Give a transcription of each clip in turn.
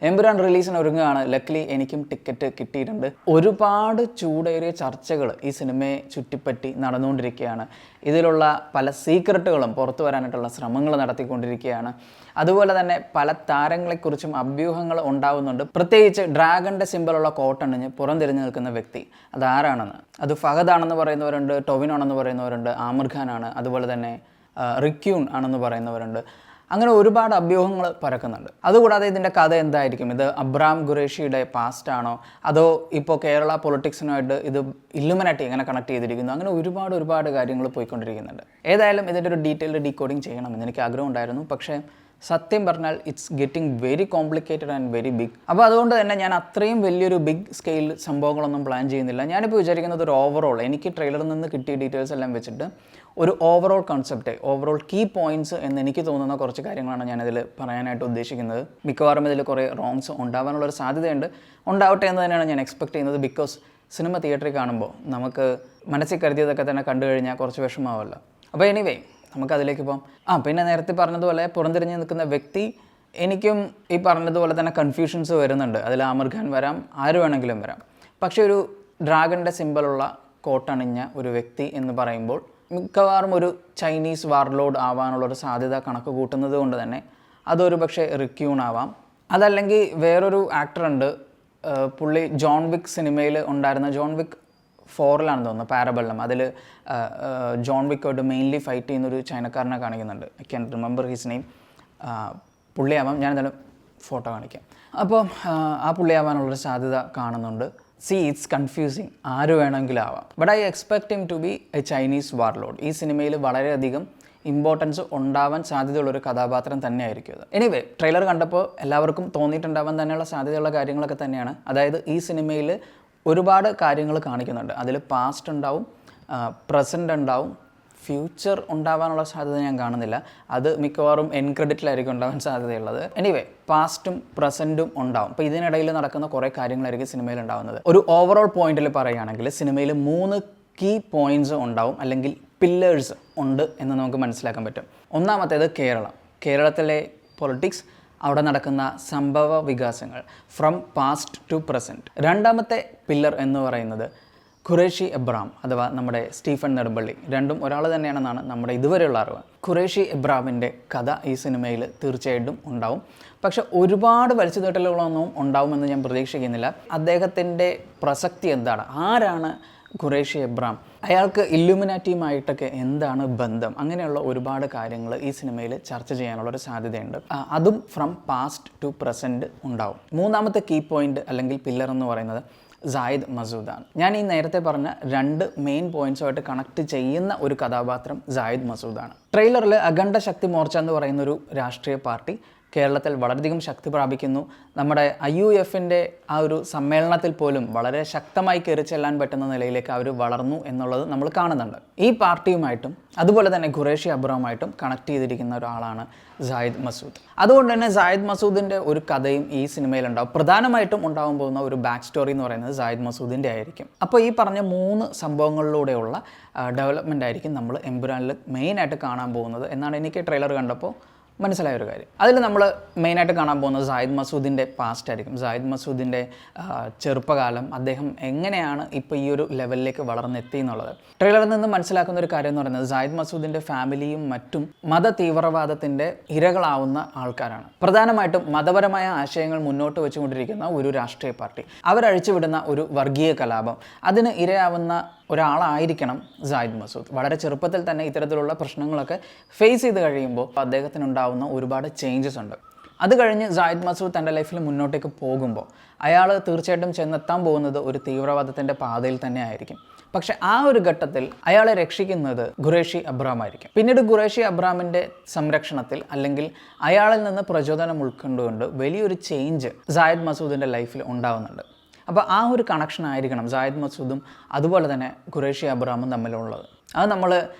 എമ്പുരാൻ റിലീസിന് ഒരുങ്ങുകയാണ്. ലക്കിലി എനിക്കും ടിക്കറ്റ് കിട്ടിയിട്ടുണ്ട്. ഒരുപാട് ചൂടേറിയ ചർച്ചകൾ ഈ സിനിമയെ ചുറ്റിപ്പറ്റി നടന്നുകൊണ്ടിരിക്കുകയാണ്. ഇതിലുള്ള പല സീക്രട്ടുകളും പുറത്തു വരാനായിട്ടുള്ള ശ്രമങ്ങൾ നടത്തിക്കൊണ്ടിരിക്കുകയാണ്. അതുപോലെ തന്നെ പല താരങ്ങളെക്കുറിച്ചും അഭ്യൂഹങ്ങൾ ഉണ്ടാവുന്നുണ്ട്. പ്രത്യേകിച്ച് ഡ്രാഗണിൻ്റെ സിംബലുള്ള കോട്ടണിഞ്ഞ് പുറംതിരിഞ്ഞ് നിൽക്കുന്ന വ്യക്തി അതാരാണെന്ന്. അത് ഫഹദ് ആണെന്ന് പറയുന്നവരുണ്ട്, ടൊവിനോ ആണെന്ന് പറയുന്നവരുണ്ട്, ആമിർ ഖാൻ ആണ്, അതുപോലെ തന്നെ റിക്യൂൺ ആണെന്ന് പറയുന്നവരുണ്ട്. അങ്ങനെ ഒരുപാട് അഭ്യൂഹങ്ങൾ പരക്കുന്നുണ്ട്. അതുകൂടാതെ ഇതിൻ്റെ കഥ എന്തായിരിക്കും? ഇത് അബ്രാം ഖുറേഷിയുടെ പാസ്റ്റ് ആണോ, അതോ ഇപ്പോൾ കേരള പൊളിറ്റിക്സിനുമായിട്ട് ഇത് ഇല്ലുമിനാറ്റി എങ്ങനെ കണക്ട് ചെയ്തിരിക്കുന്നു? അങ്ങനെ ഒരുപാട് കാര്യങ്ങൾ പോയിക്കൊണ്ടിരിക്കുന്നുണ്ട്. ഏതായാലും ഇതിൻ്റെ ഒരു ഡീറ്റെയിൽഡ് ഡീകോഡിങ് ചെയ്യണമെന്ന് എനിക്ക് ആഗ്രഹം ഉണ്ടായിരുന്നു. പക്ഷേ സത്യം പറഞ്ഞാൽ it's getting very complicated and very big. അപ്പോൾ അതുകൊണ്ട് തന്നെ ഞാൻ അത്രയും വലിയൊരു ബിഗ് സ്കെയിൽ സംഭവങ്ങളൊന്നും പ്ലാൻ ചെയ്യുന്നില്ല. ഞാനിപ്പോൾ വിചാരിക്കുന്നത് ഒരു ഓവറോൾ, എനിക്ക് ട്രെയിലറിൽ നിന്ന് കിട്ടിയ ഡീറ്റെയിൽസ് എല്ലാം വെച്ചിട്ട് ഒരു overall concept, overall key points എന്ന് എനിക്ക് തോന്നുന്ന കുറച്ച് കാര്യങ്ങളാണ് ഞാനതിൽ പറയാനായിട്ട് ഉദ്ദേശിക്കുന്നത്. മിക്കവാറും ഇതിൽ കുറേ റോങ്സ് ഉണ്ടാവാനുള്ളൊരു സാധ്യതയുണ്ട്. ഉണ്ടാവട്ടെ എന്ന് തന്നെയാണ് ഞാൻ എക്സ്പെക്ട് ചെയ്യുന്നത്. ബിക്കോസ് സിനിമ തിയേറ്ററിൽ കാണുമ്പോൾ നമുക്ക് മനസ്സിൽ കരുതിയതൊക്കെ തന്നെ കണ്ടു കഴിഞ്ഞാൽ കുറച്ച് വിഷമമാവല്ലോ. അപ്പോൾ എനിവേ നമുക്കതിലേക്ക് പോകാം. പിന്നെ നേരത്തെ പറഞ്ഞതുപോലെ പുറംതിരിഞ്ഞ് നിൽക്കുന്ന വ്യക്തി, എനിക്കും ഈ പറഞ്ഞതുപോലെ തന്നെ കൺഫ്യൂഷൻസ് വരുന്നുണ്ട്. അതിൽ ആമിർ ഖാൻ വരാം, ആര് വേണമെങ്കിലും വരാം. പക്ഷേ ഒരു ഡ്രാഗണിൻ്റെ സിംബലുള്ള കോട്ടണിഞ്ഞ ഒരു വ്യക്തി എന്ന് പറയുമ്പോൾ മിക്കവാറും ഒരു ചൈനീസ് വാർലോഡ് ആവാനുള്ളൊരു സാധ്യത കണക്ക് കൂട്ടുന്നത് കൊണ്ട് തന്നെ അതൊരു പക്ഷേ റിക്യൂൺ ആവാം. അതല്ലെങ്കിൽ വേറൊരു ആക്ടറുണ്ട്, പുള്ളി ജോൺ വിക്ക് സിനിമയിൽ ഉണ്ടായിരുന്ന, ജോൺ വിക്ക് 4 തോന്നുന്നു, പാരബള്ളം. അതിൽ ജോൺ വിക്കോട്ട് മെയിൻലി ഫൈറ്റ് ചെയ്യുന്നൊരു ചൈനക്കാരനെ കാണിക്കുന്നുണ്ട്. I can remember his name. പുള്ളിയാവാം. ഞാനെന്തായാലും ഫോട്ടോ കാണിക്കാം. അപ്പോൾ ആ പുള്ളിയാവാനുള്ളൊരു സാധ്യത കാണുന്നുണ്ട്. It's confusing. ആര് വേണമെങ്കിലും ആവാം. But I expect him to be a Chinese warlord. ഈ സിനിമയിൽ വളരെയധികം ഇമ്പോർട്ടൻസ് ഉണ്ടാവാൻ സാധ്യതയുള്ളൊരു കഥാപാത്രം തന്നെയായിരിക്കും അത്. എനിവേ ട്രെയിലർ കണ്ടപ്പോൾ എല്ലാവർക്കും തോന്നിയിട്ടുണ്ടാവാൻ തന്നെയുള്ള സാധ്യതയുള്ള കാര്യങ്ങളൊക്കെ തന്നെയാണ്. അതായത് ഈ സിനിമയിൽ ഒരുപാട് കാര്യങ്ങൾ കാണിക്കുന്നുണ്ട്. അതിൽ പാസ്റ്റ് ഉണ്ടാവും, പ്രസൻറ്റ് ഉണ്ടാവും, ഫ്യൂച്ചർ ഉണ്ടാവാനുള്ള സാധ്യത ഞാൻ കാണുന്നില്ല. അത് മിക്കവാറും എൻ ക്രെഡിറ്റിലായിരിക്കും ഉണ്ടാവാൻ സാധ്യതയുള്ളത്. എനിവേ പാസ്റ്റും പ്രസൻറ്റും ഉണ്ടാവും. അപ്പോൾ ഇതിനിടയിൽ നടക്കുന്ന കുറേ കാര്യങ്ങളായിരിക്കും സിനിമയിൽ ഉണ്ടാകുന്നത്. ഒരു ഓവറോൾ പോയിന്റിൽ പറയുകയാണെങ്കിൽ സിനിമയിൽ 3 കീ പോയിൻറ്റ്സ് ഉണ്ടാവും, അല്ലെങ്കിൽ പില്ലേഴ്സ് ഉണ്ട് എന്ന് നമുക്ക് മനസ്സിലാക്കാൻ പറ്റും. ഒന്നാമത്തേത് കേരളത്തിലെ പൊളിറ്റിക്സ്, അവിടെ നടക്കുന്ന സംഭവ വികാസങ്ങൾ ഫ്രം പാസ്റ്റ് ടു പ്രസൻറ്റ്. രണ്ടാമത്തെ പില്ലർ എന്ന് പറയുന്നത് ഖുറേഷി എബ്രാം അഥവാ നമ്മുടെ സ്റ്റീഫൻ നെടുമ്പള്ളി. രണ്ടും ഒരാൾ തന്നെയാണെന്നാണ് നമ്മുടെ ഇതുവരെയുള്ള അറിവ്. ഖുറേഷി എബ്രാമിൻ്റെ കഥ ഈ സിനിമയിൽ തീർച്ചയായിട്ടും ഉണ്ടാവും. പക്ഷെ ഒരുപാട് വലിച്ചു നീട്ടലുകളൊന്നും ഉണ്ടാവുമെന്ന് ഞാൻ പ്രതീക്ഷിക്കുന്നില്ല. അദ്ദേഹത്തിൻ്റെ പ്രസക്തി എന്താണ്, ആരാണ് ഖുറേഷി എബ്രാം, അയാൾക്ക് ഇല്ലുമിനാറ്റിയുമായിട്ടൊക്കെ എന്താണ് ബന്ധം, അങ്ങനെയുള്ള ഒരുപാട് കാര്യങ്ങൾ ഈ സിനിമയിൽ ചർച്ച ചെയ്യാനുള്ളൊരു സാധ്യതയുണ്ട്. അതും ഫ്രം പാസ്റ്റ് ടു പ്രസൻറ്റ് ഉണ്ടാവും. മൂന്നാമത്തെ കീ പോയിൻ്റ് അല്ലെങ്കിൽ പില്ലർ എന്ന് പറയുന്നത് സായിദ് മസൂദാണ്. ഞാൻ ഈ നേരത്തെ പറഞ്ഞ 2 മെയിൻ പോയിൻറ്റ്സുമായിട്ട് കണക്ട് ചെയ്യുന്ന ഒരു കഥാപാത്രം സായിദ് മസൂദാണ്. ട്രെയിലറിൽ അഖണ്ഡ ശക്തി മോർച്ച എന്ന് പറയുന്നൊരു രാഷ്ട്രീയ പാർട്ടി കേരളത്തിൽ വളരെയധികം ശക്തി പ്രാപിക്കുന്നു. നമ്മുടെ IUF-ൻ്റെ ആ ഒരു സമ്മേളനത്തിൽ പോലും വളരെ ശക്തമായി കയറി ചെല്ലാൻ പറ്റുന്ന നിലയിലേക്ക് അവർ വളർന്നു എന്നുള്ളത് നമ്മൾ കാണുന്നുണ്ട്. ഈ പാർട്ടിയുമായിട്ടും അതുപോലെ തന്നെ ഖുറേഷി എബ്രാമായിട്ടും കണക്ട് ചെയ്തിരിക്കുന്ന ഒരാളാണ് സായിദ് മസൂദ്. അതുകൊണ്ട് തന്നെ സായിദ് മസൂദിൻ്റെ ഒരു കഥയും ഈ സിനിമയിലുണ്ടാവും. പ്രധാനമായിട്ടും ഉണ്ടാവാൻ പോകുന്ന ഒരു ബാക്ക് സ്റ്റോറി എന്ന് പറയുന്നത് സായിദ് മസൂദിൻ്റെ ആയിരിക്കും. അപ്പോൾ ഈ പറഞ്ഞ 3 സംഭവങ്ങളിലൂടെയുള്ള ഡെവലപ്മെൻ്റ് ആയിരിക്കും നമ്മൾ എമ്പുരാനിൽ മെയിനായിട്ട് കാണാൻ പോകുന്നത് എന്നാണ് എനിക്ക് ട്രെയിലർ കണ്ടപ്പോൾ മനസ്സിലായ ഒരു കാര്യം. അതിൽ നമ്മൾ മെയിനായിട്ട് കാണാൻ പോകുന്നത് സായിദ് മസൂദിൻ്റെ പാസ്റ്റ് ആയിരിക്കും. സായിദ് മസൂദിൻ്റെ ചെറുപ്പകാലം, അദ്ദേഹം എങ്ങനെയാണ് ഇപ്പോൾ ഈ ഒരു ലെവലിലേക്ക് വളർന്നെത്തി എന്നുള്ളത്. ട്രെയിലറിൽ നിന്ന് മനസ്സിലാക്കുന്ന ഒരു കാര്യം എന്ന് പറയുന്നത് സായിദ് മസൂദിൻ്റെ ഫാമിലിയും മറ്റും മത തീവ്രവാദത്തിൻ്റെ ഇരകളാവുന്ന ആൾക്കാരാണ്. പ്രധാനമായിട്ടും മതപരമായ ആശയങ്ങൾ മുന്നോട്ട് വെച്ചുകൊണ്ടിരിക്കുന്ന ഒരു രാഷ്ട്രീയ പാർട്ടി, അവരഴിച്ചുവിടുന്ന ഒരു വർഗീയ കലാപം, അതിന് ഇരയാവുന്ന ഒരാളായിരിക്കണം സായിദ് മസൂദ്. വളരെ ചെറുപ്പത്തിൽ തന്നെ ഇത്തരത്തിലുള്ള പ്രശ്നങ്ങളൊക്കെ ഫേസ് ചെയ്ത് കഴിയുമ്പോൾ അദ്ദേഹത്തിനുണ്ടാവുന്ന ഒരുപാട് ചേഞ്ചസ് ഉണ്ട്. അത് കഴിഞ്ഞ് സായിദ് മസൂദ് തൻ്റെ ലൈഫിൽ മുന്നോട്ടേക്ക് പോകുമ്പോൾ അയാൾ തീർച്ചയായിട്ടും ചെന്നെത്താൻ പോകുന്നത് ഒരു തീവ്രവാദത്തിൻ്റെ പാതയിൽ തന്നെ ആയിരിക്കും. പക്ഷെ ആ ഒരു ഘട്ടത്തിൽ അയാളെ രക്ഷിക്കുന്നത് ഖുറേഷി എബ്രാം ആയിരിക്കും. പിന്നീട് ഖുറേഷി എബ്രാമിൻ്റെ സംരക്ഷണത്തിൽ അല്ലെങ്കിൽ അയാളിൽ നിന്ന് പ്രചോദനം ഉൾക്കൊണ്ടുകൊണ്ട് വലിയൊരു ചേഞ്ച് സായിദ് മസൂദിൻ്റെ ലൈഫിൽ ഉണ്ടാവുന്നുണ്ട്. അപ്പോൾ ആ ഒരു കണക്ഷൻ ആയിരിക്കണം സായിദ് മസൂദും അതുപോലെ തന്നെ ഖുറേഷി എബ്രാമും തമ്മിലുള്ളത്. അത് നമ്മൾ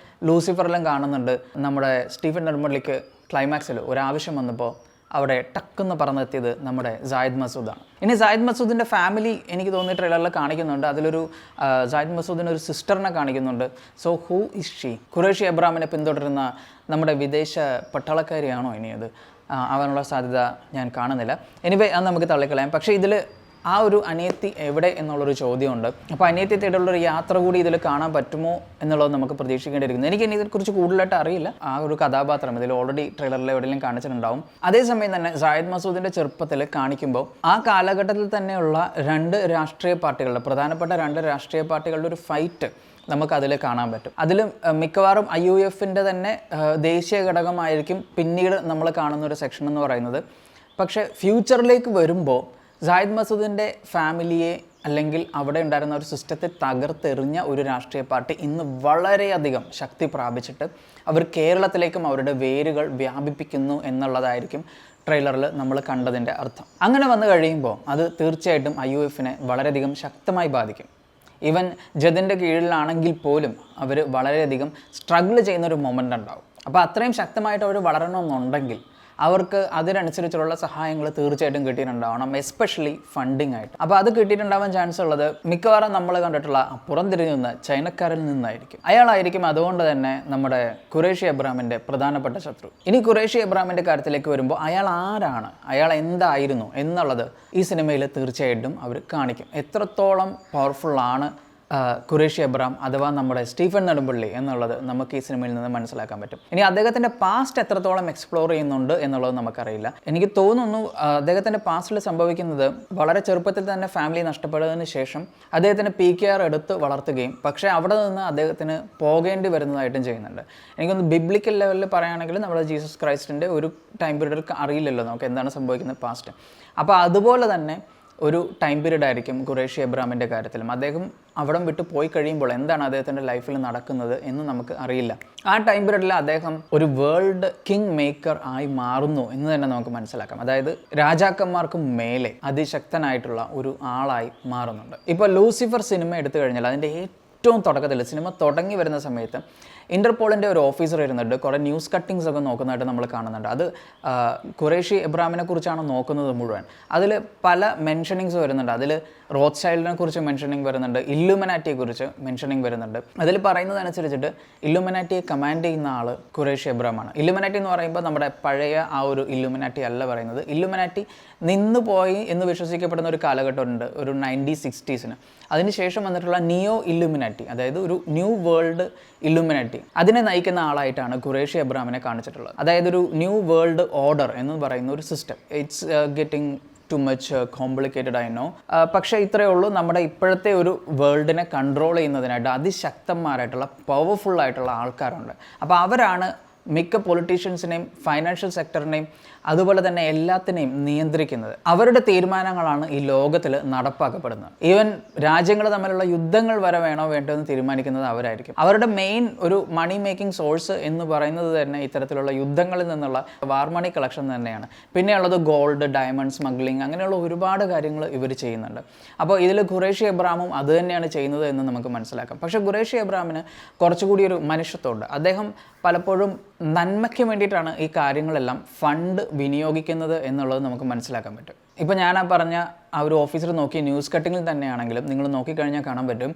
ലൂസിഫറിലും കാണുന്നുണ്ട്. നമ്മുടെ സ്റ്റീഫൻ നെടുമ്പള്ളിക്ക് ക്ലൈമാക്സിൽ ഒരാവശ്യം വന്നപ്പോൾ അവിടെ ടക്കെന്ന് പറഞ്ഞെത്തിയത് നമ്മുടെ സായിദ് മസൂദാണ്. ഇനി സായിദ് മസൂദിൻ്റെ ഫാമിലി എനിക്ക് തോന്നിയ ട്രെയിലറിൽ കാണിക്കുന്നുണ്ട്. അതിലൊരു സായിദ് മസൂദിന് ഒരു സിസ്റ്ററിനെ കാണിക്കുന്നുണ്ട്. So who is she? Qureshi എബ്രാമിനെ പിന്തുടരുന്ന നമ്മുടെ വിദേശ പട്ടാളക്കാരിയാണോ ഇനി അത്? ആവാനുള്ള സാധ്യത ഞാൻ കാണുന്നില്ല. എനിവേ അത് നമുക്ക് തള്ളിക്കളയാം. പക്ഷേ ഇതിൽ ആ ഒരു അനിയത്തി എവിടെ എന്നുള്ളൊരു ചോദ്യമുണ്ട്. അപ്പോൾ അനിയത്തി തേടിയുള്ളൊരു യാത്ര കൂടി ഇതിൽ കാണാൻ പറ്റുമോ എന്നുള്ളത് നമുക്ക് പ്രതീക്ഷിക്കേണ്ടിയിരിക്കുന്നു. എനിക്ക് ഇനി ഇതിനെക്കുറിച്ച് കൂടുതലായിട്ട് അറിയില്ല. ആ ഒരു കഥാപാത്രം ഇതിൽ ഓൾറെഡി ട്രെയിലറിൽ എവിടെയെങ്കിലും കാണിച്ചിട്ടുണ്ടാവും. അതേസമയം തന്നെ സായിദ് മസൂദിൻ്റെ ചെറുപ്പത്തിൽ കാണിക്കുമ്പോൾ ആ കാലഘട്ടത്തിൽ തന്നെയുള്ള പ്രധാനപ്പെട്ട രണ്ട് രാഷ്ട്രീയ പാർട്ടികളുടെ ഒരു ഫൈറ്റ് നമുക്കതിൽ കാണാൻ പറ്റും. അതിൽ മിക്കവാറും IUFൻ്റെ തന്നെ ദേശീയ ഘടകമായിരിക്കും പിന്നീട് നമ്മൾ കാണുന്ന ഒരു സെക്ഷൻ എന്ന് പറയുന്നത്. പക്ഷേ ഫ്യൂച്ചറിലേക്ക് വരുമ്പോൾ സായിദ് മസൂദിൻ്റെ ഫാമിലിയെ അല്ലെങ്കിൽ അവിടെ ഉണ്ടായിരുന്ന ഒരു സിസ്റ്റത്തെ തകർത്തെറിഞ്ഞ ഒരു രാഷ്ട്രീയ പാർട്ടി ഇന്ന് വളരെയധികം ശക്തി പ്രാപിച്ചിട്ട് അവർ കേരളത്തിലേക്കും അവരുടെ വേരുകൾ വ്യാപിപ്പിക്കുന്നു എന്നുള്ളതായിരിക്കും ട്രെയിലറിൽ നമ്മൾ കണ്ടതിൻ്റെ അർത്ഥം. അങ്ങനെ വന്നു കഴിയുമ്പോൾ അത് തീർച്ചയായിട്ടും IUFനെ വളരെയധികം ശക്തമായി ബാധിക്കും. ഈവൻ ജദിൻ്റെ കീഴിലാണെങ്കിൽ പോലും അവർ വളരെയധികം സ്ട്രഗിൾ ചെയ്യുന്നൊരു മൊമെൻ്റ് ഉണ്ടാവും. അപ്പോൾ അത്രയും ശക്തമായിട്ട് അവർ വളരണമെന്നുണ്ടെങ്കിൽ അവർക്ക് അതിനനുസരിച്ചുള്ള സഹായങ്ങൾ തീർച്ചയായിട്ടും കിട്ടിയിട്ടുണ്ടാവണം, എസ്പെഷ്യലി ഫണ്ടിങ് ആയിട്ട്. അപ്പോൾ അത് കിട്ടിയിട്ടുണ്ടാവാൻ ചാൻസ് ഉള്ളത് മിക്കവാറും നമ്മൾ കണ്ടിട്ടുള്ള പുറംതിരിഞ്ഞു നിന്ന് ചൈനക്കാരിൽ നിന്നായിരിക്കും. അയാളായിരിക്കും അതുകൊണ്ട് തന്നെ നമ്മുടെ ഖുറേഷി എബ്രാമിൻ്റെ പ്രധാനപ്പെട്ട ശത്രു. ഇനി ഖുറേഷി എബ്രാമിൻ്റെ കാര്യത്തിലേക്ക് വരുമ്പോൾ അയാൾ ആരാണ്, അയാൾ എന്തായിരുന്നു എന്നുള്ളത് ഈ സിനിമയിൽ തീർച്ചയായിട്ടും അവർ കാണിക്കും. എത്രത്തോളം പവർഫുള്ളാണ് ഖുറേഷി എബ്രാം അഥവാ നമ്മുടെ സ്റ്റീഫൻ നെടുമ്പള്ളി എന്നുള്ളത് നമുക്ക് ഈ സിനിമയിൽ നിന്ന് മനസ്സിലാക്കാൻ പറ്റും. ഇനി അദ്ദേഹത്തിൻ്റെ പാസ്റ്റ് എത്രത്തോളം എക്സ്പ്ലോർ ചെയ്യുന്നുണ്ട് എന്നുള്ളത് നമുക്കറിയില്ല. എനിക്ക് തോന്നുന്നു അദ്ദേഹത്തിൻ്റെ പാസ്റ്റിൽ സംഭവിക്കുന്നത് വളരെ ചെറുപ്പത്തിൽ തന്നെ ഫാമിലി നഷ്ടപ്പെട്ടതിന് ശേഷം അദ്ദേഹത്തിന് PKR എടുത്ത് വളർത്തുകയും പക്ഷേ അവിടെ നിന്ന് അദ്ദേഹത്തിന് പോകേണ്ടി വരുന്നതായിട്ടും ചെയ്യുന്നുണ്ട്. എനിക്കൊന്ന് ബിബ്ലിക്കൽ ലെവലിൽ പറയുകയാണെങ്കിൽ നമ്മുടെ ജീസസ് ക്രൈസ്റ്റിൻ്റെ ഒരു ടൈം പീരീഡിൽ അറിയില്ലല്ലോ നമുക്ക് എന്താണ് സംഭവിക്കുന്നത് പാസ്റ്റ്. അപ്പോൾ അതുപോലെ തന്നെ ഒരു ടൈം പീരീഡ് ആയിരിക്കും ഖുറേഷി എബ്രാമിൻ്റെ കാര്യത്തിലും. അദ്ദേഹം അവിടം വിട്ട് പോയി കഴിയുമ്പോൾ എന്താണ് അദ്ദേഹത്തിൻ്റെ ലൈഫിൽ നടക്കുന്നത് എന്ന് നമുക്ക് അറിയില്ല. ആ ടൈം പീരീഡിൽ അദ്ദേഹം ഒരു വേൾഡ് കിങ് മേക്കർ ആയി മാറുന്നു എന്ന് തന്നെ നമുക്ക് മനസ്സിലാക്കാം. അതായത് രാജാക്കന്മാർക്കും മേലെ അതിശക്തനായിട്ടുള്ള ഒരു ആളായി മാറുന്നുണ്ട്. ഇപ്പോൾ ലൂസിഫർ സിനിമ എടുത്തു കഴിഞ്ഞാൽ അതിൻ്റെ ഏറ്റവും തുടക്കത്തിൽ സിനിമ തുടങ്ങി വരുന്ന സമയത്ത് ഇന്റർപോളിൻ്റെ ഒരു ഓഫീസർ ഇരുന്നിട്ട് കുറേ ന്യൂസ് കട്ടിങ്സ് ഒക്കെ നോക്കുന്നതായിട്ട് നമ്മൾ കാണുന്നുണ്ട്. അത് ഖുറേഷി എബ്രാമിനെ കുറിച്ചാണ് നോക്കുന്നത് മുഴുവൻ. അതിൽ പല മെൻഷനിങ്സ് വരുന്നുണ്ട്. അതിൽ റോത്ത്ചൈൽഡിനെ കുറിച്ച് മെൻഷനിങ് വരുന്നുണ്ട്, ഇല്ലുമിനാറ്റിയെ കുറിച്ച് മെൻഷനിങ് വരുന്നുണ്ട്. അതിൽ പറയുന്നതനുസരിച്ചിട്ട് ഇല്ലുമിനാറ്റിയെ കമാൻഡ് ചെയ്യുന്ന ആൾ ഖുറേഷി എബ്രാമാണ്. ഇല്ലുമിനാറ്റി എന്ന് പറയുമ്പോൾ നമ്മുടെ പഴയ ആ ഒരു ഇല്ലുമിനാറ്റി അല്ല പറയുന്നത്. ഇല്ലുമിനാറ്റി നിന്ന് പോയി എന്ന് വിശ്വസിക്കപ്പെടുന്ന ഒരു കാലഘട്ടമുണ്ട്, ഒരു 1960s. അതിനുശേഷം വന്നിട്ടുള്ള നിയോ ഇല്ലുമിനാറ്റി, അതായത് ഒരു ന്യൂ വേൾഡ് ഇല്ലുമിനാറ്റി, അതിനെ നയിക്കുന്ന ആളായിട്ടാണ് ഖുറേഷി എബ്രാമിനെ കാണിച്ചിട്ടുള്ളത്. അതായത് ഒരു ന്യൂ വേൾഡ് ഓർഡർ എന്ന് പറയുന്ന ഒരു system. It's getting too much complicated I know. പക്ഷേ ഇത്രയേ ഉള്ളൂ, നമ്മുടെ ഇപ്പോഴത്തെ ഒരു വേൾഡിനെ കൺട്രോൾ ചെയ്യുന്നതിനായിട്ട് അതിശക്തന്മാരായിട്ടുള്ള പവർഫുള്ളായിട്ടുള്ള ആൾക്കാരുണ്ട്. അപ്പോൾ അവരാണ് മിക്ക പൊളിറ്റീഷ്യൻസിനെയും ഫൈനാൻഷ്യൽ സെക്ടറിനെയും അതുപോലെ തന്നെ എല്ലാത്തിനെയും നിയന്ത്രിക്കുന്നത്. അവരുടെ തീരുമാനങ്ങളാണ് ഈ ലോകത്തിൽ നടപ്പാക്കപ്പെടുന്നത്. ഈവൻ രാജ്യങ്ങൾ തമ്മിലുള്ള യുദ്ധങ്ങൾ വരെ വേണോ വേണ്ടോ എന്ന് തീരുമാനിക്കുന്നത് അവരായിരിക്കും. അവരുടെ മെയിൻ ഒരു മണി മേക്കിംഗ് സോഴ്സ് എന്ന് പറയുന്നത് തന്നെ ഇത്തരത്തിലുള്ള യുദ്ധങ്ങളിൽ നിന്നുള്ള വാർ മണി കളക്ഷൻ തന്നെയാണ്. പിന്നെയുള്ളത് ഗോൾഡ്, ഡയമണ്ട് സ്മഗ്ലിംഗ്, അങ്ങനെയുള്ള ഒരുപാട് കാര്യങ്ങൾ ഇവർ ചെയ്യുന്നുണ്ട്. അപ്പോൾ ഇതിൽ ഖുറേഷി എബ്രാമും അത് തന്നെയാണ് ചെയ്യുന്നത് എന്ന് നമുക്ക് മനസ്സിലാക്കാം. പക്ഷേ ഖുറേഷി എബ്രാമിന് കുറച്ചുകൂടി ഒരു മനുഷ്യത്വമുണ്ട്. അദ്ദേഹം പലപ്പോഴും നന്മയ്ക്ക് വേണ്ടിയിട്ടാണ് ഈ കാര്യങ്ങളെല്ലാം ഫണ്ട് വിനിയോഗിക്കുന്നത് എന്നുള്ളത് നമുക്ക് മനസ്സിലാക്കാൻ പറ്റും. ഇപ്പോൾ ഞാൻ പറഞ്ഞ ആ ഒരു ഓഫീസർ നോക്കി ന്യൂസ് കട്ടിങ്ങിൽ തന്നെയാണെങ്കിലും നിങ്ങൾ നോക്കിക്കഴിഞ്ഞാൽ കാണാൻ പറ്റും,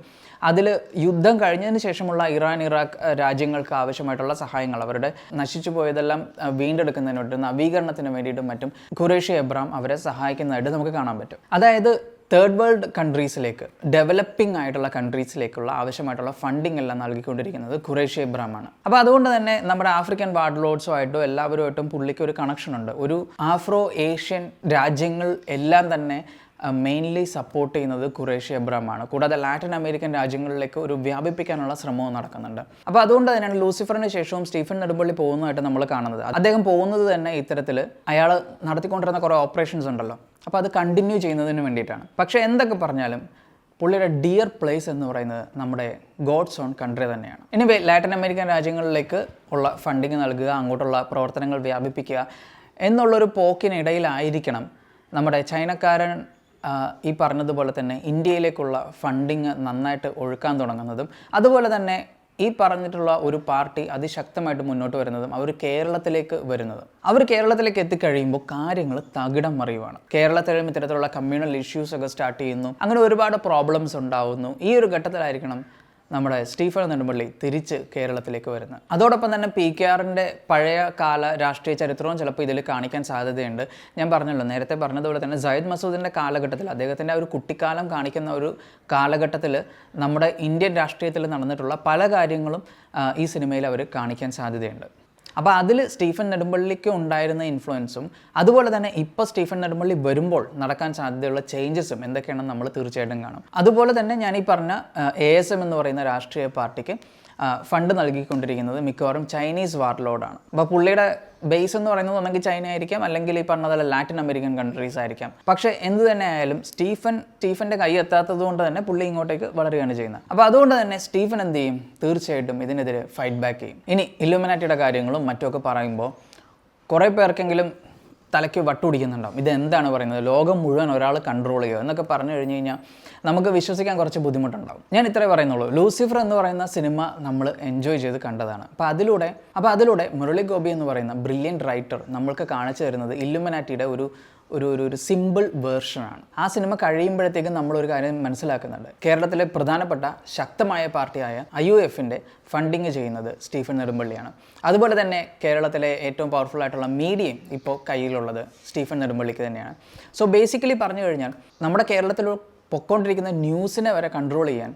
അതിൽ യുദ്ധം കഴിഞ്ഞതിന് ശേഷമുള്ള ഇറാൻ, ഇറാഖ് രാജ്യങ്ങൾക്ക് ആവശ്യമായിട്ടുള്ള സഹായങ്ങൾ, അവരുടെ നശിച്ചു പോയതെല്ലാം വീണ്ടെടുക്കുന്നതിന് വേണ്ടി, നവീകരണത്തിന് വേണ്ടിയിട്ടും മറ്റും ഖുറേഷി എബ്രാം അവരെ സഹായിക്കുന്നതായിട്ട് നമുക്ക് കാണാൻ പറ്റും. അതായത് തേർഡ് വേൾഡ് കൺട്രീസിലേക്ക്, ഡെവലപ്പിംഗ് ആയിട്ടുള്ള കൺട്രീസിലേക്കുള്ള ആവശ്യമായിട്ടുള്ള ഫണ്ടിങ് എല്ലാം നൽകിക്കൊണ്ടിരിക്കുന്നത് ഖുറേഷി എബ്രാമാണ്. അപ്പോൾ അതുകൊണ്ട് തന്നെ നമ്മുടെ ആഫ്രിക്കൻ വാർഡ്ലോഡ്സുമായിട്ടും എല്ലാവരുമായിട്ടും പുള്ളിക്ക് ഒരു കണക്ഷൻ ഉണ്ട്. ഒരു ആഫ്രോ ഏഷ്യൻ രാജ്യങ്ങൾ എല്ലാം തന്നെ മെയിൻലി സപ്പോർട്ട് ചെയ്യുന്നത് ഖുറേഷി എബ്രാമാണ്. കൂടാതെ ലാറ്റിൻ അമേരിക്കൻ രാജ്യങ്ങളിലേക്ക് ഒരു വ്യാപിപ്പിക്കാനുള്ള ശ്രമവും നടക്കുന്നുണ്ട്. അപ്പോൾ അതുകൊണ്ട് തന്നെയാണ് ലൂസിഫറിന് ശേഷവും സ്റ്റീഫൻ നെടുമ്പള്ളി പോകുന്നതായിട്ട് നമ്മൾ കാണുന്നത്. അദ്ദേഹം പോകുന്നത് തന്നെ ഇത്തരത്തിൽ അയാൾ നടത്തിക്കൊണ്ടിരുന്ന കുറേ ഓപ്പറേഷൻസ് ഉണ്ടല്ലോ, അപ്പോൾ അത് കണ്ടിന്യൂ ചെയ്യുന്നതിന് വേണ്ടിയിട്ടാണ്. പക്ഷേ എന്തൊക്കെ പറഞ്ഞാലും പുള്ളിയുടെ ഡിയർ പ്ലേസ് എന്ന് പറയുന്നത് നമ്മുടെ ഗോഡ്സ് ഓൺ കൺട്രി തന്നെയാണ്. ഇനി ലാറ്റിൻ അമേരിക്കൻ രാജ്യങ്ങളിലേക്ക് ഉള്ള ഫണ്ടിങ് നൽകുക, അങ്ങോട്ടുള്ള പ്രവർത്തനങ്ങൾ വ്യാപിപ്പിക്കുക എന്നുള്ളൊരു പോക്കിനിടയിലായിരിക്കണം നമ്മുടെ ചൈനക്കാരൻ ഈ പറഞ്ഞതുപോലെ തന്നെ ഇന്ത്യയിലേക്കുള്ള ഫണ്ടിങ് നന്നായിട്ട് ഒഴുക്കാൻ തുടങ്ങുന്നതും, അതുപോലെ തന്നെ ഈ പറഞ്ഞിട്ടുള്ള ഒരു പാർട്ടി അതിശക്തമായിട്ട് മുന്നോട്ട് വരുന്നതും അവർ കേരളത്തിലേക്ക് വരുന്നതും. അവർ കേരളത്തിലേക്ക് എത്തിക്കഴിയുമ്പോൾ കാര്യങ്ങൾ തകിടം മറിയുവാണ്. കേരളത്തിലും ഇത്തരത്തിലുള്ള കമ്മ്യൂണൽ ഇഷ്യൂസ് ഒക്കെ സ്റ്റാർട്ട് ചെയ്യുന്നു. അങ്ങനെ ഒരുപാട് പ്രോബ്ലംസ് ഉണ്ടാവുന്നു. ഈ ഒരു ഘട്ടത്തിലായിരിക്കണം നമ്മുടെ സ്റ്റീഫൻ നെടുമ്പള്ളി തിരിച്ച് കേരളത്തിലേക്ക് വരുന്നത്. അതോടൊപ്പം തന്നെ PKRൻ്റെ പഴയ കാല രാഷ്ട്രീയ ചരിത്രവും ചിലപ്പോൾ ഇതിൽ കാണിക്കാൻ സാധ്യതയുണ്ട്. ഞാൻ പറഞ്ഞല്ലോ, നേരത്തെ പറഞ്ഞതുപോലെ തന്നെ സയ്യിദ് മസൂദിൻ്റെ കാലഘട്ടത്തിൽ, അദ്ദേഹത്തിൻ്റെ ഒരു കുട്ടിക്കാലം കാണിക്കുന്ന ഒരു കാലഘട്ടത്തിൽ നമ്മുടെ ഇന്ത്യൻ രാഷ്ട്രീയത്തിൽ നടന്നിട്ടുള്ള പല കാര്യങ്ങളും ഈ സിനിമയിൽ അവർ കാണിക്കാൻ സാധ്യതയുണ്ട്. അപ്പോൾ അതിൽ സ്റ്റീഫൻ നെടുമ്പള്ളിക്ക് ഉണ്ടായിരുന്ന ഇൻഫ്ലുവൻസും അതുപോലെ തന്നെ ഇപ്പോൾ സ്റ്റീഫൻ നെടുമ്പള്ളി വരുമ്പോൾ നടക്കാൻ സാധ്യതയുള്ള ചേഞ്ചസും എന്തൊക്കെയാണെന്ന് നമ്മൾ തീർച്ചയായിട്ടും കാണും. അതുപോലെ തന്നെ ഞാൻ ഈ പറഞ്ഞ ASM എന്ന് പറയുന്ന രാഷ്ട്രീയ പാർട്ടിക്ക് ഫണ്ട് നൽകിക്കൊണ്ടിരിക്കുന്നത് മിക്കവാറും ചൈനീസ് വാർലോഡാണ്. അപ്പോൾ പുള്ളിയുടെ ബേസ് എന്ന് പറയുന്നത് ഒന്നെങ്കിൽ ചൈന ആയിരിക്കാം, അല്ലെങ്കിൽ ഈ പറഞ്ഞതല്ല ലാറ്റിൻ അമേരിക്കൻ കൺട്രീസ് ആയിരിക്കാം. പക്ഷേ എന്ത് തന്നെ ആയാലും സ്റ്റീഫൻ്റെ കൈ എത്താത്തത് കൊണ്ട് തന്നെ പുള്ളി ഇങ്ങോട്ടേക്ക് വളരുകയാണ് ചെയ്യുന്നത്. അപ്പോൾ അതുകൊണ്ട് തന്നെ സ്റ്റീഫൻ എന്ത് ചെയ്യും? തീർച്ചയായിട്ടും ഇതിനെതിരെ ഫൈറ്റ് ബാക്ക് ചെയ്യും. ഇനി ഇല്ലുമിനാറ്റിയുടെ കാര്യങ്ങളും മറ്റുമൊക്കെ പറയുമ്പോൾ കുറേ പേർക്കെങ്കിലും തലയ്ക്ക് വട്ടുപിടിക്കുന്നുണ്ടാവും. ഇതെന്താണ് പറയുന്നത്, ലോകം മുഴുവൻ ഒരാൾ കൺട്രോൾ ചെയ്യുക എന്നൊക്കെ പറഞ്ഞു കഴിഞ്ഞ് കഴിഞ്ഞാൽ നമുക്ക് വിശ്വസിക്കാൻ കുറച്ച് ബുദ്ധിമുട്ടുണ്ടാവും. ഞാൻ ഇത്രേ പറയുന്നുള്ളൂ. ലൂസിഫർ എന്ന് പറയുന്ന സിനിമ നമ്മൾ എൻജോയ് ചെയ്ത് കണ്ടതാണ്. അപ്പോൾ അതിലൂടെ മുരളി ഗോപി എന്ന് പറയുന്ന ബ്രില്യൻറ്റ് റൈറ്റർ നമ്മൾക്ക് കാണിച്ചു തരുന്നത് ഇല്ലുമിനാറ്റിയുടെ ഒരു സിമ്പിൾ വേർഷനാണ്. ആ സിനിമ കഴിയുമ്പോഴത്തേക്കും നമ്മളൊരു കാര്യം മനസ്സിലാക്കുന്നുണ്ട്. കേരളത്തിലെ പ്രധാനപ്പെട്ട ശക്തമായ പാർട്ടിയായ IUFൻ്റെ ഫണ്ടിങ് ചെയ്യുന്നത് സ്റ്റീഫൻ നെടുമ്പള്ളിയാണ്. അതുപോലെ തന്നെ കേരളത്തിലെ ഏറ്റവും പവർഫുൾ ആയിട്ടുള്ള മീഡിയയും ഇപ്പോൾ കയ്യിലുള്ളത് സ്റ്റീഫൻ നെടുമ്പള്ളിക്ക് തന്നെയാണ്. സോ ബേസിക്കലി പറഞ്ഞു കഴിഞ്ഞാൽ നമ്മുടെ കേരളത്തിൽ പൊയ്ക്കൊണ്ടിരിക്കുന്ന ന്യൂസിനെ വരെ കൺട്രോൾ ചെയ്യാൻ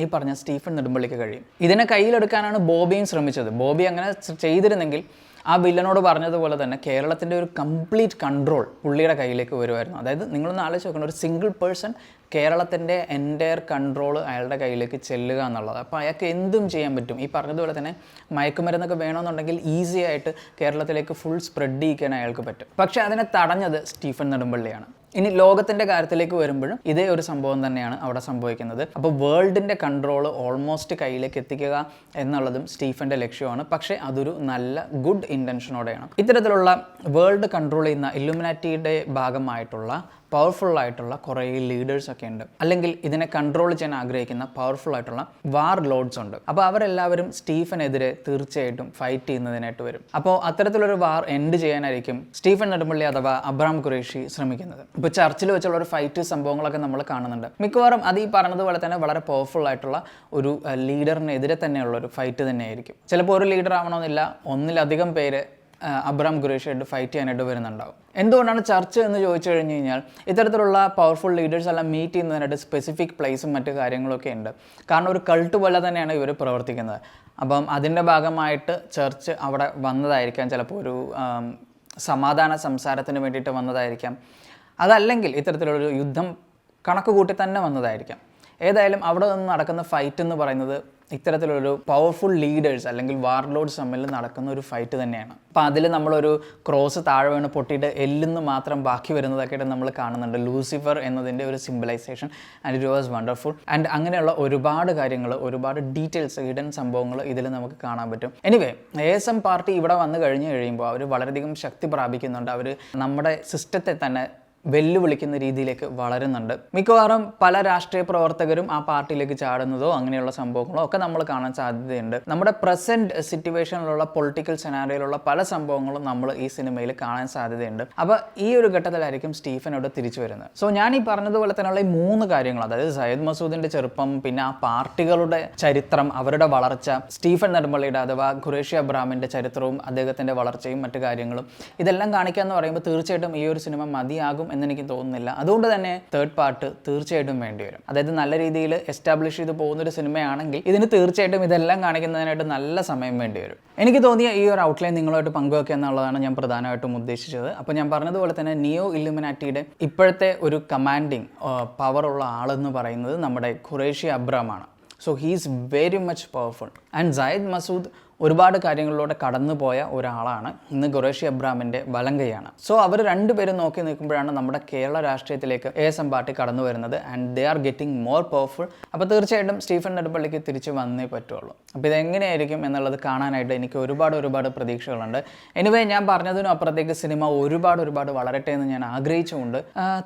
ഈ പറഞ്ഞ സ്റ്റീഫൻ നെടുമ്പള്ളിക്ക് കഴിയും. ഇതിനെ കയ്യിലെടുക്കാനാണ് ബോബിയും ശ്രമിച്ചത്. ബോബി അങ്ങനെ ചെയ്തിരുന്നെങ്കിൽ ആ വില്ലനോട് പറഞ്ഞതുപോലെ തന്നെ കേരളത്തിൻ്റെ ഒരു കംപ്ലീറ്റ് കൺട്രോൾ പുള്ളിയുടെ കയ്യിലേക്ക് വരുമായിരുന്നു. അതായത് നിങ്ങളൊന്ന് ആലോചിച്ച് നോക്കണം, ഒരു സിംഗിൾ പേഴ്സൺ കേരളത്തിൻ്റെ എൻ്റയർ കൺട്രോൾ അയാളുടെ കയ്യിലേക്ക് ചെല്ലുക എന്നുള്ളത്. അപ്പോൾ അയാൾക്ക് എന്തും ചെയ്യാൻ പറ്റും. ഈ പറഞ്ഞതുപോലെ തന്നെ മയക്കുമരുന്നൊക്കെ വേണമെന്നുണ്ടെങ്കിൽ ഈസി ആയിട്ട് കേരളത്തിലേക്ക് ഫുൾ സ്പ്രെഡ് ചെയ്യിക്കാൻ അയാൾക്ക് പറ്റും. പക്ഷേ അതിനെ തടഞ്ഞത് സ്റ്റീഫൻ നെടുമ്പള്ളിയാണ്. ഇനി ലോകത്തിൻ്റെ കാര്യത്തിലേക്ക് വരുമ്പോഴും ഇതേ ഒരു സംഭവം തന്നെയാണ് അവിടെ സംഭവിക്കുന്നത്. അപ്പോൾ വേൾഡിൻ്റെ കൺട്രോൾ ഓൾമോസ്റ്റ് കയ്യിലേക്ക് എത്തിക്കുക എന്നുള്ളതും സ്റ്റീഫൻ്റെ ലക്ഷ്യമാണ്. പക്ഷേ അതൊരു നല്ല ഗുഡ് ഇൻറ്റൻഷനോടെയാണ്. ഇത്തരത്തിലുള്ള വേൾഡ് കൺട്രോൾ ചെയ്യുന്ന ഇല്ലുമിനാറ്റിയുടെ ഭാഗമായിട്ടുള്ള പവർഫുൾ ആയിട്ടുള്ള കുറേ ലീഡേഴ്സൊക്കെ ഉണ്ട്, അല്ലെങ്കിൽ ഇതിനെ കൺട്രോൾ ചെയ്യാൻ ആഗ്രഹിക്കുന്ന പവർഫുൾ ആയിട്ടുള്ള വാർ ലോഡ്സ് ഉണ്ട്. അപ്പോൾ അവരെല്ലാവരും സ്റ്റീഫനെതിരെ തീർച്ചയായിട്ടും ഫൈറ്റ് ചെയ്യുന്നതിനായിട്ട് വരും. അപ്പോൾ അത്തരത്തിലൊരു വാർ എൻഡ് ചെയ്യാനായിരിക്കും സ്റ്റീഫൻ നെടുമ്പള്ളി അഥവാ അബ്രഹാം ഖുറേഷി ശ്രമിക്കുന്നത്. ഇപ്പോൾ ചർച്ചിൽ വെച്ചുള്ള ഒരു ഫൈറ്റ് സംഭവങ്ങളൊക്കെ നമ്മൾ കാണുന്നുണ്ട്. മിക്കവാറും അത് ഈ പറഞ്ഞതുപോലെ തന്നെ വളരെ പവർഫുൾ ആയിട്ടുള്ള ഒരു ലീഡറിനെതിരെ തന്നെയുള്ള ഒരു ഫൈറ്റ് തന്നെയായിരിക്കും. ചിലപ്പോൾ ഒരു ലീഡർ ആവണമെന്നില്ല, ഒന്നിലധികം പേര് അബ്രഹാം ഖുറേഷിയായിട്ട് ഫൈറ്റ് ചെയ്യാനായിട്ട് വരുന്നുണ്ടാവും. എന്തുകൊണ്ടാണ് ചർച്ച് എന്ന് ചോദിച്ചു കഴിഞ്ഞ് കഴിഞ്ഞാൽ ഇത്തരത്തിലുള്ള പവർഫുൾ ലീഡേഴ്സ് എല്ലാം മീറ്റ് ചെയ്യുന്നതിനായിട്ട് സ്പെസിഫിക് പ്ലേസും മറ്റു കാര്യങ്ങളൊക്കെ ഉണ്ട്. കാരണം ഒരു കൾട്ട് പോലെ തന്നെയാണ് ഇവർ പ്രവർത്തിക്കുന്നത്. അപ്പം അതിൻ്റെ ഭാഗമായിട്ട് ചർച്ച് അവിടെ വന്നതായിരിക്കാം. ചിലപ്പോൾ ഒരു സമാധാന സംസാരത്തിന് വേണ്ടിയിട്ട് വന്നതായിരിക്കാം. അതല്ലെങ്കിൽ ഇത്തരത്തിലുള്ളൊരു യുദ്ധം കണക്ക് കൂട്ടി തന്നെ വന്നതായിരിക്കാം. ഏതായാലും അവിടെ നിന്ന് നടക്കുന്ന ഫൈറ്റ് എന്ന് പറയുന്നത് ഇത്തരത്തിലൊരു പവർഫുൾ ലീഡേഴ്സ് അല്ലെങ്കിൽ വാർലോഡ്സ് തമ്മിൽ നടക്കുന്ന ഒരു ഫൈറ്റ് തന്നെയാണ്. അപ്പോൾ അതിൽ നമ്മളൊരു ക്രോസ് താഴെ വീണ് പൊട്ടിയിട്ട് എല്ലിന്ന് മാത്രം ബാക്കി വരുന്നതൊക്കെയായിട്ട് നമ്മൾ കാണുന്നുണ്ട്. ലൂസിഫർ എന്നതിൻ്റെ ഒരു symbolisation, and it was wonderful. And അങ്ങനെയുള്ള ഒരുപാട് കാര്യങ്ങൾ, ഒരുപാട് ഡീറ്റെയിൽസ്, ഹിഡൻ സംഭവങ്ങൾ ഇതിൽ നമുക്ക് കാണാൻ പറ്റും. എനിവേ, ASM പാർട്ടി ഇവിടെ വന്നു കഴിയുമ്പോൾ അവർ വളരെയധികം ശക്തി പ്രാപിക്കുന്നുണ്ട്. അവർ നമ്മുടെ സിസ്റ്റത്തെ തന്നെ വെല്ലുവിളിക്കുന്ന രീതിയിലേക്ക് വളരുന്നുണ്ട്. മിക്കവാറും പല രാഷ്ട്രീയ പ്രവർത്തകരും ആ പാർട്ടിയിലേക്ക് ചാടുന്നതോ അങ്ങനെയുള്ള സംഭവങ്ങളോ ഒക്കെ നമ്മൾ കാണാൻ സാധ്യതയുണ്ട്. നമ്മുടെ പ്രസൻറ്റ് സിറ്റുവേഷനിലുള്ള പൊളിറ്റിക്കൽ സെനാരിയോയിലുള്ള പല സംഭവങ്ങളും നമ്മൾ ഈ സിനിമയിൽ കാണാൻ സാധ്യതയുണ്ട്. അപ്പോൾ ഈ ഒരു ഘട്ടത്തിലായിരിക്കും സ്റ്റീഫനോട് തിരിച്ചു വരുന്നത്. സോ ഞാൻ ഈ പറഞ്ഞതുപോലെ തന്നെയുള്ള ഈ 3 കാര്യങ്ങൾ, അതായത് സയ്യിദ് മസൂദിൻ്റെ ചെറുപ്പം, പിന്നെ ആ പാർട്ടികളുടെ ചരിത്രം, അവരുടെ വളർച്ച, സ്റ്റീഫൻ നെടുമ്പള്ളിയുടെ അഥവാ ഖുറേഷി അബ്രഹാമിൻ്റെ ചരിത്രവും അദ്ദേഹത്തിൻ്റെ വളർച്ചയും മറ്റു കാര്യങ്ങളും, ഇതെല്ലാം കാണിക്കുക എന്ന് പറയുമ്പോൾ തീർച്ചയായിട്ടും ഈ ഒരു സിനിമ മതിയാകും എന്നെനിക്ക് തോന്നുന്നില്ല. അതുകൊണ്ട് തന്നെ തേർഡ് പാർട്ട് തീർച്ചയായിട്ടും വേണ്ടി വരും. അതായത് നല്ല രീതിയിൽ എസ്റ്റാബ്ലിഷ് ചെയ്ത് പോകുന്നൊരു സിനിമയാണെങ്കിൽ ഇതിന് തീർച്ചയായിട്ടും ഇതെല്ലാം കാണിക്കുന്നതിനായിട്ട് നല്ല സമയം വേണ്ടി വരും. എനിക്ക് തോന്നിയ ഈ ഒരു ഔട്ട്ലൈൻ നിങ്ങളുമായിട്ട് പങ്കുവെക്കുക എന്നുള്ളതാണ് ഞാൻ പ്രധാനമായിട്ടും ഉദ്ദേശിച്ചത്. അപ്പോൾ ഞാൻ പറഞ്ഞതുപോലെ തന്നെ നിയോ ഇല്ലുമിനാറ്റിയുടെ ഇപ്പോഴത്തെ ഒരു കമാൻഡിങ് പവറുള്ള ആളെന്ന് പറയുന്നത് നമ്മുടെ ഖുറേഷി അബ്രഹാമാണ്. So he's very much powerful. And Sayyid Masood ഒരുപാട് കാര്യങ്ങളിലൂടെ കടന്നു പോയ ഒരാളാണ്. ഇന്ന് ഖുറേഷി അബ്രഹാമിൻ്റെ വലങ്കയാണ്. സോ അവർ രണ്ടുപേരും നോക്കി നിൽക്കുമ്പോഴാണ് നമ്മുടെ കേരള രാഷ്ട്രീയത്തിലേക്ക് ASM പാർട്ടി കടന്നു വരുന്നത്. And they are getting more powerful. അപ്പോൾ തീർച്ചയായിട്ടും സ്റ്റീഫൻ നെടുമ്പള്ളിക്ക് തിരിച്ച് വന്നേ പറ്റുള്ളൂ. അപ്പോൾ ഇതെങ്ങനെയായിരിക്കും എന്നുള്ളത് കാണാനായിട്ട് എനിക്ക് ഒരുപാട് പ്രതീക്ഷകളുണ്ട്. എനിവേ, ഞാൻ പറഞ്ഞതിനും അപ്പുറത്തേക്ക് സിനിമ ഒരുപാട് വളരട്ടെ എന്ന് ഞാൻ ആഗ്രഹിച്ചുകൊണ്ട്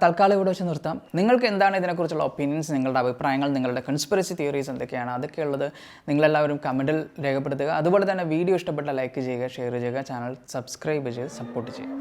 തൽക്കാലം ഇവിടെ വെച്ച് നിർത്താം. നിങ്ങൾക്ക് എന്താണ് ഇതിനെക്കുറിച്ചുള്ള ഒപ്പീനിയൻസ്, നിങ്ങളുടെ അഭിപ്രായങ്ങൾ, നിങ്ങളുടെ കൺസ്പിറസി തിയറീസ് എന്തൊക്കെയാണ്, അതൊക്കെയുള്ളത് നിങ്ങളെല്ലാവരും കമൻറ്റിൽ രേഖപ്പെടുത്തുക. അതുപോലെ തന്നെ വീഡിയോ ഇഷ്ടപ്പെട്ട ലൈക്ക് ചെയ്യുക, ഷെയർ ചെയ്യുക, ചാനൽ സബ്സ്ക്രൈബ് ചെയ്ത് സപ്പോർട്ട് ചെയ്യുക.